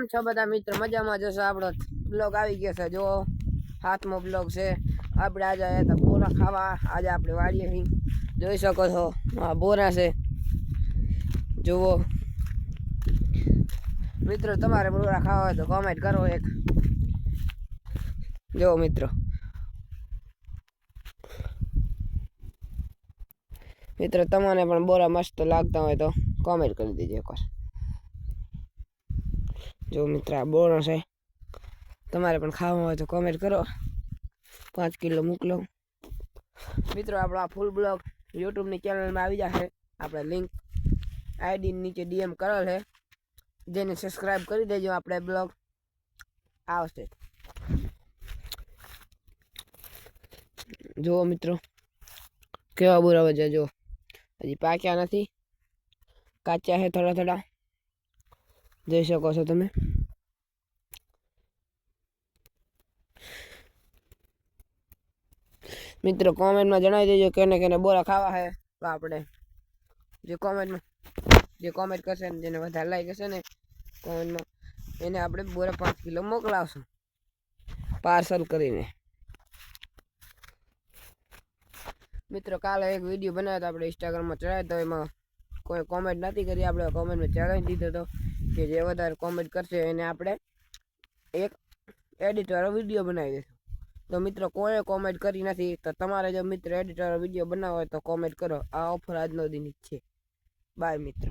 કેમ છો બધા મિત્રો? મજામાં જશો? આપણો બ્લોગ આવી ગયો છે, જો 7મો બ્લોગ છે। આપણે આજે આવ્યા હતા બોરા ખાવા। આજે આપણે વાડીએ જોઈ શકો છો, આ બોરા છે, જુઓ મિત્રો। તમારે બોરા ખાવા હોય તો કોમેન્ટ કરો એક, જો મિત્રો। તમને પણ બોરા મસ્ત લાગતા હોય તો કોમેન્ટ કરી દેજો એકવાર। જો મિત્ર, આ બોરો છે, તમારે પણ ખાવા હોય તો કોમેન્ટ કરો, 5 કિલો મોકલો મિત્રો। આપણો આ ફૂલ બ્લોગ યુટ્યુબની ચેનલમાં આવી જશે। આપણે લિંક આઈડી નીચે ડીએમ કરેલ છે, જેને સબસ્ક્રાઈબ કરી દેજો। આપણે બ્લોગ આવશે, જુઓ મિત્રો કેવા બોરા વજ્યા। જો હજી પાક્યા નથી, કાચા છે થોડા થોડા, જોઈ શકો છો તમે। મિત્રો કોમેન્ટમાં જણાવી દેજો કેને કેને બોરા ખાવા છે, તો આપણે જે કોમેન્ટ કરશે ને, જેને વધારે લાઈક હશે ને કોમેન્ટમાં, એને આપણે બોરા 5 કિલો મોકલાવશું પાર્સલ કરીને। મિત્રો કાલે એક વિડીયો બનાવ્યો હતો આપણે ઇન્સ્ટાગ્રામમાં ચડાવ્યો તો, એમાં કોઈ કોમેન્ટ નથી કરી। આપણે કોમેન્ટમાં ચડાવી દીધો હતો કે જે વધારે કોમેન્ટ કરશે એને આપણે એક એડિટવાળો વિડીયો બનાવી દઈશું। તો મિત્રો કોઈ કોમેન્ટ કરી નથી, તો તમારે જો મિત્ર એડિટવાળો વિડીયો બનાવવો હોય તો કોમેન્ટ કરો। આ ઓફર આજનો દિન જ છે। બાય મિત્રો।